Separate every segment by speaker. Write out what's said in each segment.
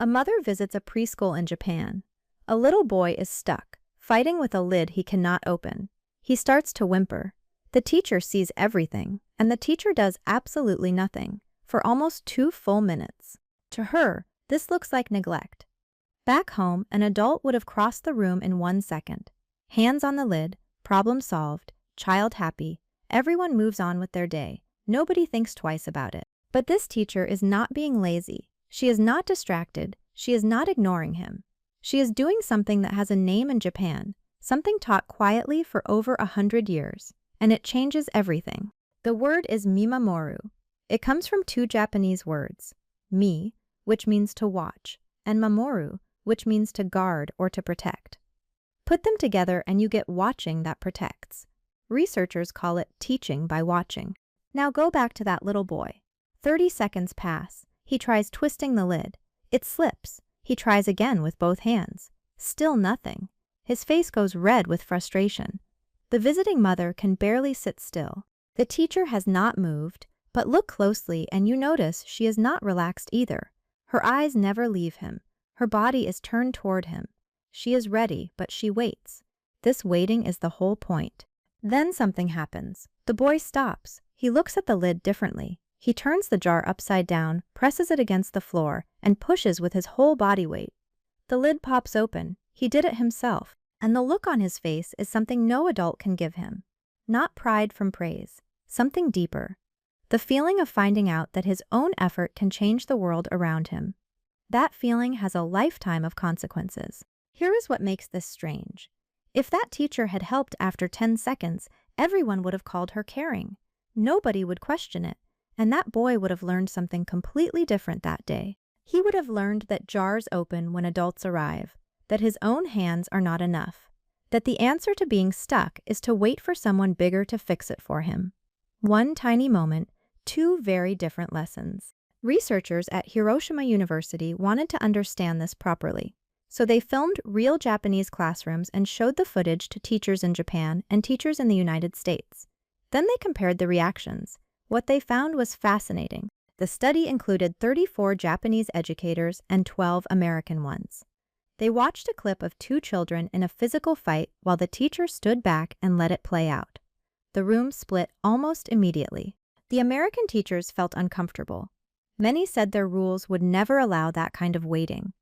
Speaker 1: A mother visits a preschool in Japan. A little boy is stuck, fighting with a lid he cannot open. He starts to whimper. The teacher sees everything, and the teacher does absolutely nothing for almost 2 full minutes. To her, this looks like neglect. Back home, an adult would have crossed the room in 1 second. Hands on the lid, problem solved, child happy, everyone moves on with their day. Nobody thinks twice about it. But this teacher is not being lazy. She is not distracted. She is not ignoring him. She is doing something that has a name in Japan, something taught quietly for over 100 years, and it changes everything. The word is mimamoru. It comes from 2 Japanese words, mi, which means to watch, and mamoru, which means to guard or to protect. Put them together and you get watching that protects. Researchers call it teaching by watching. Now go back to that little boy. 30 seconds pass. He tries twisting the lid. It slips. He tries again with both hands. Still nothing. His face goes red with frustration. The visiting mother can barely sit still. The teacher has not moved, but look closely and you notice she is not relaxed either. Her eyes never leave him. Her body is turned toward him. She is ready, but she waits. This waiting is the whole point. Then something happens. The boy stops. He looks at the lid differently. He turns the jar upside down, presses it against the floor, and pushes with his whole body weight. The lid pops open. He did it himself. And the look on his face is something no adult can give him. Not pride from praise. Something deeper. The feeling of finding out that his own effort can change the world around him. That feeling has a lifetime of consequences. Here is what makes this strange. If that teacher had helped after 10 seconds, everyone would have called her caring. Nobody would question it. And that boy would have learned something completely different that day. He would have learned that jars open when adults arrive, that his own hands are not enough, that the answer to being stuck is to wait for someone bigger to fix it for him. One tiny moment, 2 very different lessons. Researchers at Hiroshima University wanted to understand this properly, so they filmed real Japanese classrooms and showed the footage to teachers in Japan and teachers in the United States. Then they compared the reactions. What they found was fascinating. The study included 34 Japanese educators and 12 American ones. They watched a clip of 2 children in a physical fight while the teacher stood back and let it play out. The room split almost immediately. The American teachers felt uncomfortable. Many said their rules would never allow that kind of waiting.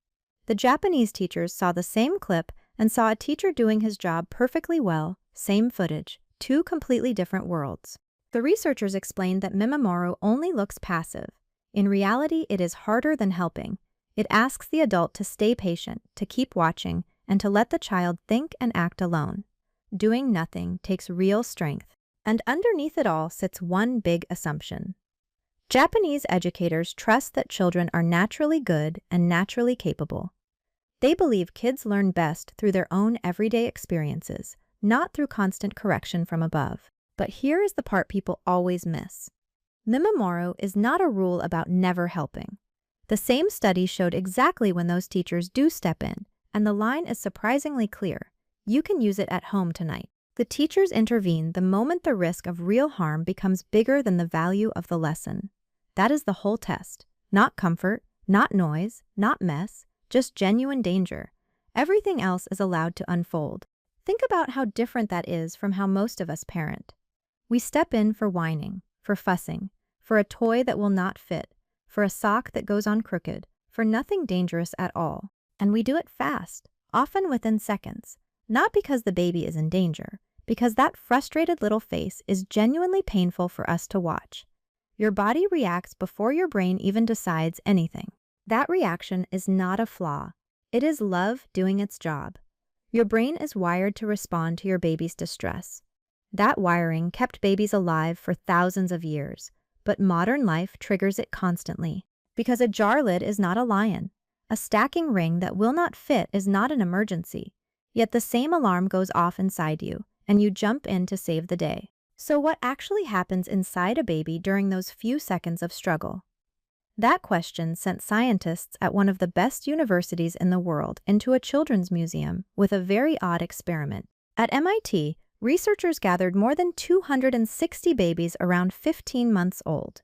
Speaker 1: The Japanese teachers saw the same clip and saw a teacher doing his job perfectly well, same footage, 2 completely different worlds. The researchers explained that mimamoru only looks passive. In reality, it is harder than helping. It asks the adult to stay patient, to keep watching, and to let the child think and act alone. Doing nothing takes real strength. And underneath it all sits one big assumption. Japanese educators trust that children are naturally good and naturally capable. They believe kids learn best through their own everyday experiences, not through constant correction from above. But here is the part people always miss. Mimamoru is not a rule about never helping. The same study showed exactly when those teachers do step in, and the line is surprisingly clear. You can use it at home tonight. The teachers intervene the moment the risk of real harm becomes bigger than the value of the lesson. That is the whole test. Not comfort, not noise, not mess, just genuine danger. Everything else is allowed to unfold. Think about how different that is from how most of us parent. We step in for whining, for fussing, for a toy that will not fit, for a sock that goes on crooked, for nothing dangerous at all. And we do it fast, often within seconds, not because the baby is in danger, because that frustrated little face is genuinely painful for us to watch. Your body reacts before your brain even decides anything. That reaction is not a flaw. It is love doing its job. Your brain is wired to respond to your baby's distress. That wiring kept babies alive for thousands of years, but modern life triggers it constantly. Because a jar lid is not a lion. A stacking ring that will not fit is not an emergency. Yet the same alarm goes off inside you, and you jump in to save the day. So what actually happens inside a baby during those few seconds of struggle? That question sent scientists at one of the best universities in the world into a children's museum with a very odd experiment. At MIT, researchers gathered more than 260 babies around 15 months old.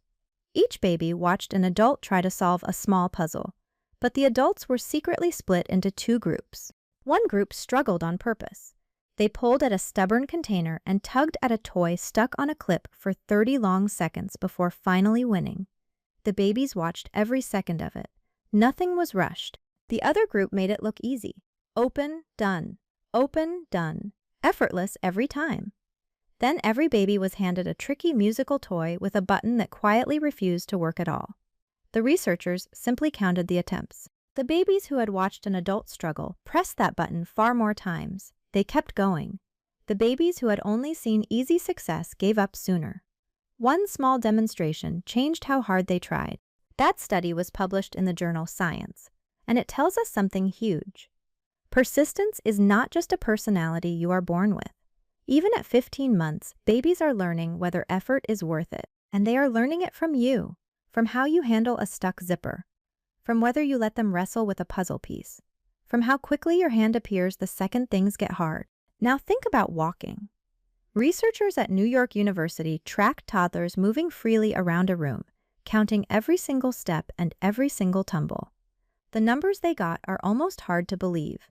Speaker 1: Each baby watched an adult try to solve a small puzzle. But the adults were secretly split into two groups. One group struggled on purpose. They pulled at a stubborn container and tugged at a toy stuck on a clip for 30 long seconds before finally winning. The babies watched every second of it. Nothing was rushed. The other group made it look easy. Open, done. Open, done. Effortless every time. Then every baby was handed a tricky musical toy with a button that quietly refused to work at all. The researchers simply counted the attempts. The babies who had watched an adult struggle pressed that button far more times. They kept going. The babies who had only seen easy success gave up sooner. One small demonstration changed how hard they tried. That study was published in the journal Science, and it tells us something huge. Persistence is not just a personality you are born with. Even at 15 months, babies are learning whether effort is worth it, and they are learning it from you, from how you handle a stuck zipper, from whether you let them wrestle with a puzzle piece, from how quickly your hand appears the second things get hard. Now think about walking. Researchers at New York University tracked toddlers moving freely around a room, counting every single step and every single tumble. The numbers they got are almost hard to believe.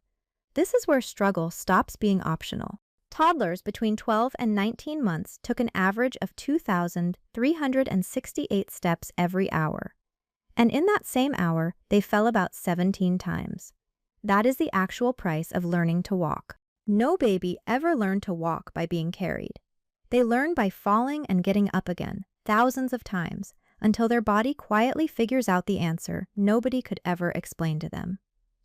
Speaker 1: This is where struggle stops being optional. Toddlers between 12 and 19 months took an average of 2,368 steps every hour. And in that same hour, they fell about 17 times. That is the actual price of learning to walk. No baby ever learned to walk by being carried. They learn by falling and getting up again, thousands of times, until their body quietly figures out the answer nobody could ever explain to them.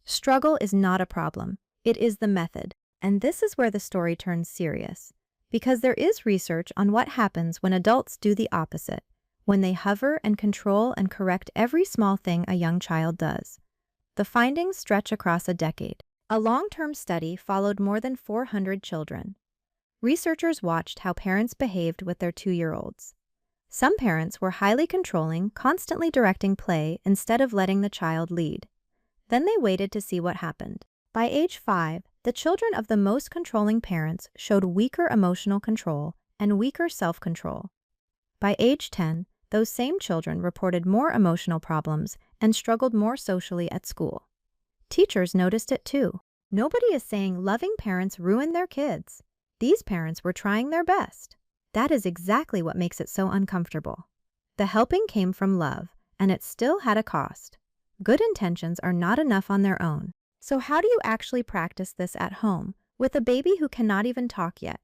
Speaker 1: Struggle is not a problem. It is the method. And this is where the story turns serious, because there is research on what happens when adults do the opposite, when they hover and control and correct every small thing a young child does. The findings stretch across a decade. A long-term study followed more than 400 children. Researchers watched how parents behaved with their 2-year-olds. Some parents were highly controlling, constantly directing play instead of letting the child lead. Then they waited to see what happened. By age 5, the children of the most controlling parents showed weaker emotional control and weaker self-control. By age 10, those same children reported more emotional problems and struggled more socially at school. Teachers noticed it too. Nobody is saying loving parents ruin their kids. These parents were trying their best. That is exactly what makes it so uncomfortable. The helping came from love, and it still had a cost. Good intentions are not enough on their own. So how do you actually practice this at home with a baby who cannot even talk yet?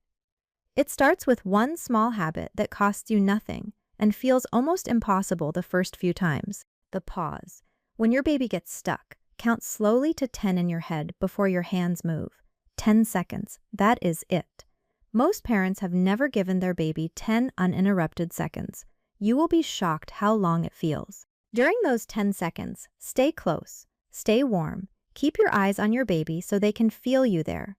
Speaker 1: It starts with one small habit that costs you nothing and feels almost impossible the first few times. The pause. When your baby gets stuck, count slowly to 10 in your head before your hands move. 10 seconds. That is it. Most parents have never given their baby 10 uninterrupted seconds. You will be shocked how long it feels. During those 10 seconds, stay close, stay warm. Keep your eyes on your baby so they can feel you there.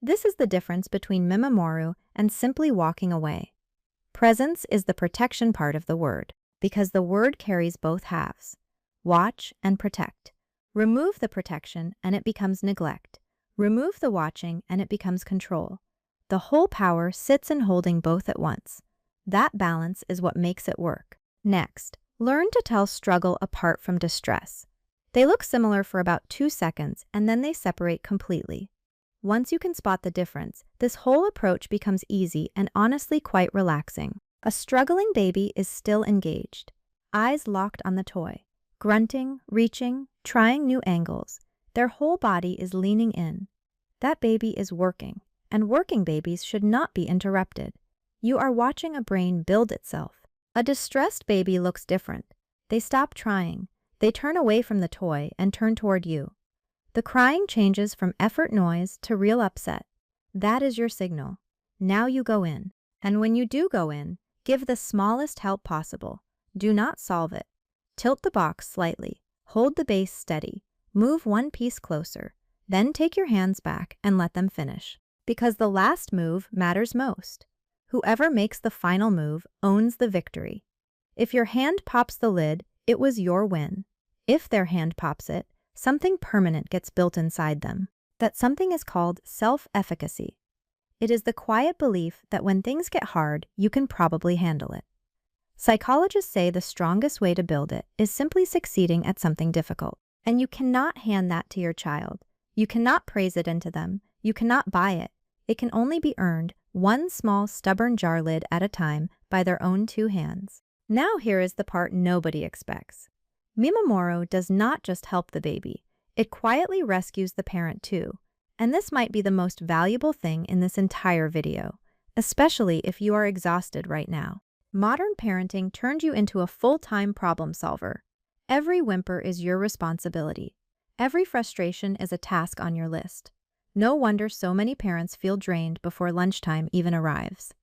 Speaker 1: This is the difference between mimamoru and simply walking away. Presence is the protection part of the word, because the word carries both halves. Watch and protect. Remove the protection and it becomes neglect. Remove the watching and it becomes control. The whole power sits in holding both at once. That balance is what makes it work. Next, learn to tell struggle apart from distress. They look similar for about 2 seconds and then they separate completely. Once you can spot the difference, this whole approach becomes easy and honestly quite relaxing. A struggling baby is still engaged, eyes locked on the toy, grunting, reaching, trying new angles. Their whole body is leaning in. That baby is working, and working babies should not be interrupted. You are watching a brain build itself. A distressed baby looks different. They stop trying. They turn away from the toy and turn toward you. The crying changes from effort noise to real upset. That is your signal. Now you go in. And when you do go in, give the smallest help possible. Do not solve it. Tilt the box slightly. Hold the base steady. Move one piece closer. Then take your hands back and let them finish. Because the last move matters most. Whoever makes the final move owns the victory. If your hand pops the lid, it was your win. If their hand pops it, something permanent gets built inside them. That something is called self-efficacy. It is the quiet belief that when things get hard, you can probably handle it. Psychologists say the strongest way to build it is simply succeeding at something difficult. And you cannot hand that to your child. You cannot praise it into them. You cannot buy it. It can only be earned, one small stubborn jar lid at a time, by their own 2 hands. Now here is the part nobody expects. Mimamoru does not just help the baby. It quietly rescues the parent too. And this might be the most valuable thing in this entire video, especially if you are exhausted right now. Modern parenting turned you into a full-time problem solver. Every whimper is your responsibility. Every frustration is a task on your list. No wonder so many parents feel drained before lunchtime even arrives.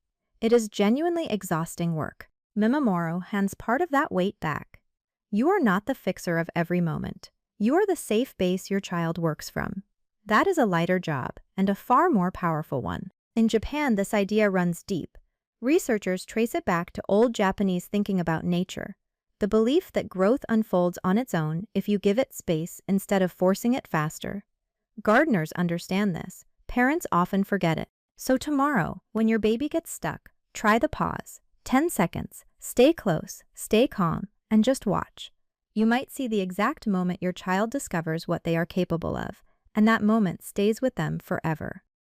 Speaker 1: It is genuinely exhausting work. Mimamoru hands part of that weight back. You are not the fixer of every moment. You are the safe base your child works from. That is a lighter job, and a far more powerful one. In Japan, this idea runs deep. Researchers trace it back to old Japanese thinking about nature. The belief that growth unfolds on its own if you give it space instead of forcing it faster. Gardeners understand this. Parents often forget it. So tomorrow, when your baby gets stuck, try the pause. 10 seconds. Stay close, stay calm, and just watch. You might see the exact moment your child discovers what they are capable of, and that moment stays with them forever.